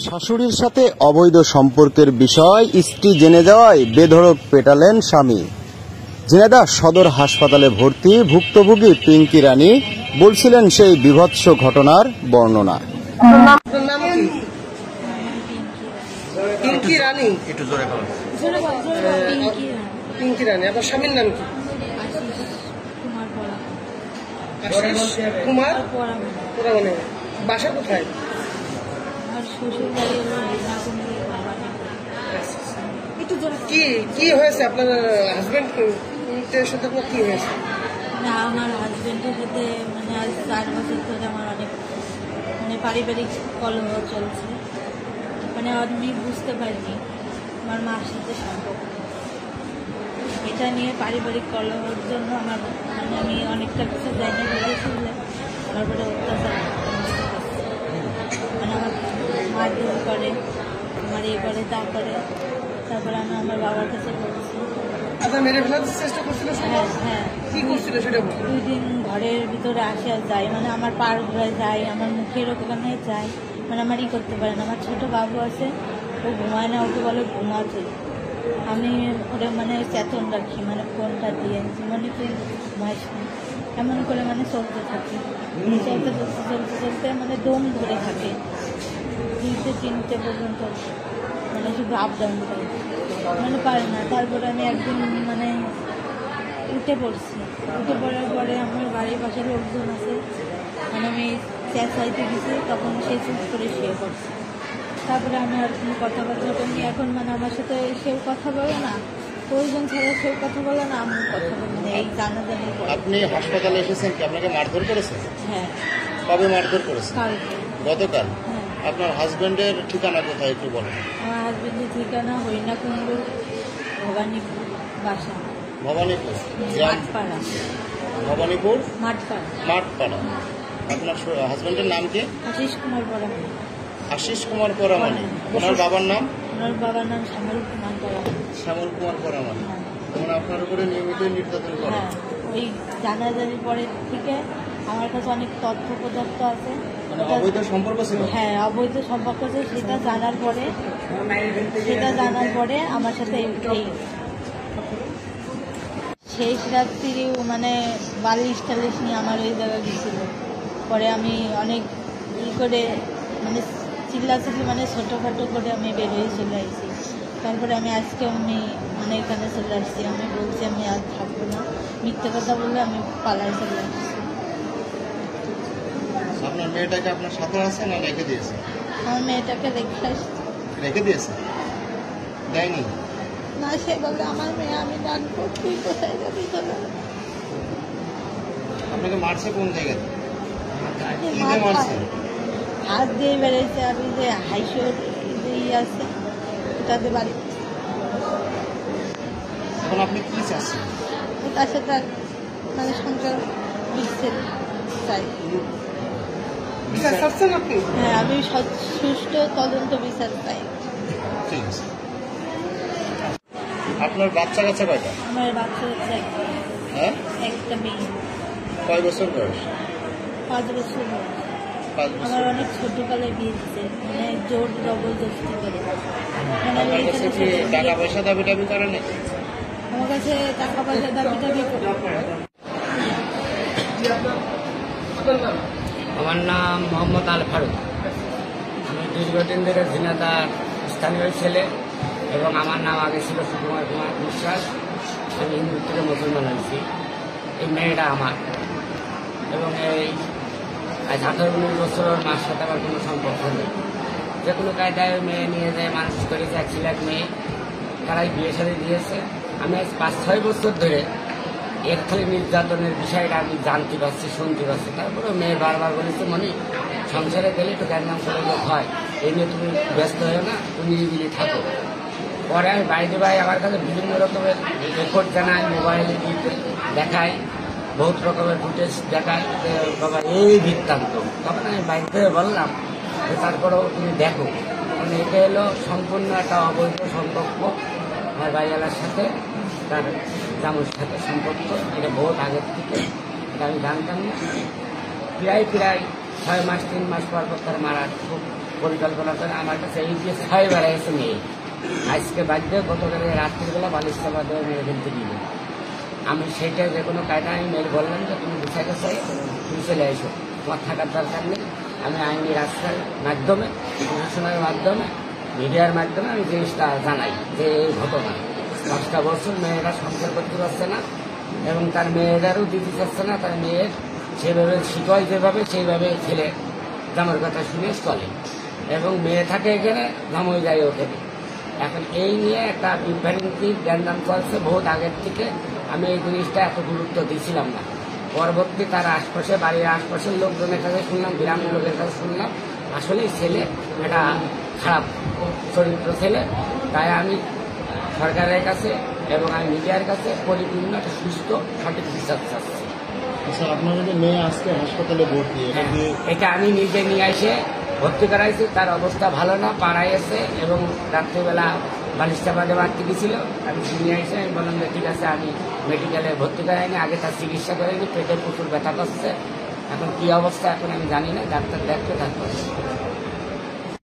শাশুড়ির সাথে অবৈধ সম্পর্কের বিষয় স্ত্রী জেনে যাওয়ায় বেধড়ক পেটালেন স্বামী। ঝিনাইদহ সদর হাসপাতালে ভর্তি ভুক্তভোগী পিঙ্কি রানী বলছিলেন সেই বীভৎস ঘটনার বর্ণনা। পিঙ্কি রানী, পিঙ্কি রানী, আপনার স্বামীর নাম কি? আশিস কুমার পোড়ামানি। বাসা কোথায়? কি হয়েছে আপনার হাজবেন্ডের সাথে? আপনার কি হয়েছে? আমার হাজবেন্ডের সাথে আজ 4 বছর ধরে আমার অনেক পারিবারিক কলহ চলছে। আমি বুঝতে পারিনি আমার মার সাথে সম্পর্ক। এটা নিয়ে পারিবারিক কলহের জন্য আমার আমি অনেকটা কিছু জায়গা বেরিয়েছি, তারপরে অত্যাচার আমার মারধর করে, আমার ইয়ে করে, তারপরে আমি আমার বাবার কাছে বলছি। হ্যাঁ, 2 দিন ঘরের ভিতরে আসে আর যায়, আমার পার ঘুরে যায়, আমার মুখের ওখানে যায়, আমার করতে পারে না। আমার ছোট বাবু আছে, ও ঘুমায় না, ওকে বলে ঘুমাতে। আমি ওরে চেতন রাখি, ফোনটা দিয়ে জীবনে তুই ঘুমাইস না, এমন করে চলতে থাকি। চলতে দম ধরে থাকে 2-3টে পর্যন্ত, শুধু আপ ডাউন করে, পারে না। তারপরে আমি একদিন উঠে পড়ছি। উঠে পড়ার পরে আমার বাড়ির পাশে লোকজন আছে, আমি চেঁচাইতে গেছি, তখন সে চুপ করে শুয়ে পড়ছে। তারপরে আমি আর কোনো কথাবার্তা করিনি। এখন আমার সাথে সেও কথা বলে না, প্রয়োজন ছাড়া সেও কথা বলে না, আমিও কথা বলি না। এই জানাজানি। আপনি হাসপাতালে এসেছেন কি? আপনাকে মারধর করেছে? হ্যাঁ। কবে মারধর করেছে? কালকে। গতকাল? হ্যাঁ। আপনার হাজবেন্ডের ঠিকানা কোথায় একটু বলেন? আমার হাজবেন্ডের ঠিকানা হরিণাকুণ্ড, ভবানীপুর বাসা। ভবানীপুর মাঠপাড়া। ভবানীপুর মাঠপাড়া। আপনার হাজবেন্ডের নাম কি? আশিস কুমার পোড়ামানি। আশিস কুমার পোড়ামানি। ওনার বাবার নাম? ওনার বাবার নাম শ্যামল কুমার পোড়ামানি। শ্যামল কুমার পোড়ামানি। আপনার উপরে নিয়মিত নির্যাতন করে? হ্যাঁ, ওই জানাজানির পরে থেকে আমার কাছে অনেক তথ্য পদার্থ আছে। অবৈধ সম্পর্ক ছিল? হ্যাঁ, অবৈধ সম্পর্ক ছিল। সেটা জানার পরে আমার সাথে শেষ রাত্রি বালিশ টালিশ নিয়ে আমার ওই জায়গায় গেছিল। পরে আমি অনেক করে চিল্লাচিল্লি ছোটোখাটো করে আমি বেরোয় চলে আসছি। তারপরে আজকে এখানে চলে আসছি। আমি বলছি আমি আর থাকবো না, মিথ্যে কথা বললে আমি পালাই চলে আসছি। আপনার মেয়েটাকে আপনার সাথে আছে না রেখে দিয়েছে? আমার মেয়েটাকে রেখে আসছি। রেখে দিয়েছে? দেয়নি না, সে বলে আমার মেয়ে আমি ডাকবো, তুই কোথায় যাবি? আপনাকে মারছে কোন জায়গাতে? হাত দিয়ে বেড়েছে। আমি যে হাইশোর আছে ওটাতে বাড়ি। এখন আপনি কি চাচ্ছেন? তার সাথে সংসার বিচ্ছেদ চাই। হ্যাঁ, আমি সুষ্ঠু তদন্ত বিচার চাই। ঠিক আছে। আপনার বাচ্চা কাচ্চা কয়টা? আমার বাচ্চা একটা। হ্যাঁ, একটা মেয়ে। কয় বছর বয়স? 5 বছর বয়স। আমার অনেক ছোটকালে বিয়ে দিচ্ছে, জোর জবরদস্তি করে। টাকা পয়সা দাবি টাবি করে না? আমার কাছে টাকা পয়সা দাবি টাবি করে। আমার নাম মোহাম্মদ আল ফারুক। আমি দীর্ঘদিন ধরে ঝিনাইদহ স্থানীয় ছেলে, এবং আমার নাম আগে ছিল সুকুমার কুমার বিশ্বাস। আমি হিন্দু থেকে মুসলমান হয়েছি। এই মেয়েটা আমার, এবং এই 18-19 বছর মার সাথে আমার কোনো সম্পর্ক নেই। যে কোনো কায়দায় মেয়ে নিয়ে যায় মানুষ করেছে। 1 লাখ মেয়ে তারাই বিয়ে সাথে দিয়েছে। আমি আজ 5-6 বছর ধরে এর খালি নির্যাতনের বিষয়টা আমি জানতে পারছি, শুনতে পারছি। তারপরেও মেয়ে বারবার বলেছে, মনি সংসারে গেলে তো জ্ঞান করে লোক হয়, এই নিয়ে তুমি ব্যস্ত হয়ে না, তুমি নিরিবিলি থাকো। পরে আমি বাইরে আমার কাছে বিভিন্ন রকমের রেকর্ড জানাই, মোবাইলে দেখায়, বহুত রকমের ফুটেজ দেখায়, বাবা এই বৃত্তান্ত। তখন আমি বাইরে থেকে বললাম যে তারপরেও তুমি দেখো, এটা হলো সম্পূর্ণ একটা অবৈধ সম্পর্ক আমার ভাইয়ালার সাথে, তার জামুর সাথে সম্পর্ক। এটা বহুত আগের থেকে, এটা আমি জানতাম না। প্রায় 6 মাস 3 মাস পর তার মারা খুব পরিকল্পনা করে আমার কাছে এই যে 6 বার এসে মেয়ে আজকে বাড়িতে গতকালে রাত্রিবেলা বালিশ চাপা দিয়ে মেয়ে ফেলতে দিল। আমি সেইটা যে কোনো কায়দা আমি মেয়ের বললাম যে তুমি গুছাই চাই তুমি চলে এসো, তোমার থাকার দরকার নেই। আমি আইনি রাস্তার মাধ্যমে, প্রশাসনের মাধ্যমে, মিডিয়ার মাধ্যমে আমি জিনিসটা জানাই যে এই ঘটনা 5টা বছর মেয়েরা সংসার করতে পারছে না এবং তার মেয়েদেরও দিতে চাচ্ছে না। তার মেয়ের সেভাবে শিখায় যেভাবে সেইভাবে ছেলে জামার কথা শুনে চলে এবং মেয়ে থাকে এখানে, জামাই যায় ওখানে। এখন এই নিয়ে একটা বিভ্রান্তি জ্ঞানদান চলছে বহুত আগের থেকে। আমি এই জিনিসটা এত গুরুত্ব দিয়েছিলাম না। পরবর্তী তার আশপাশে, বাড়ির আশপাশের লোকজনের কাছে শুনলাম, গ্রামের লোকের কাছে শুনলাম আসলে ছেলে একটা খারাপ চরিত্র ছেলে। তাই আমি সরকারের কাছে এবং আমি মিডিয়ার কাছে পরিপূর্ণ একটা সুস্থ সঠিক বিচার চাচ্ছি। স্যার, আপনার যদি মেয়ে আজকে হাসপাতালে ভর্তি, এটা আমি নিজে নিয়ে এসে ভর্তি করাইছি। তার অবস্থা ভালো না, পাড়ায় এসে এবং রাত্রিবেলা বালিশ চাপা দিয়ে বাড়তে গেছিল। আমি নিয়ে এসে আমি বললাম যে ঠিক আছে, আমি মেডিকেলে ভর্তি করাইনি, আগে তার চিকিৎসা করাইনি, পেটে প্রচুর ব্যথা করছে। এখন কি অবস্থা এখন আমি জানি না, ডাক্তার দেখতে থাকবো।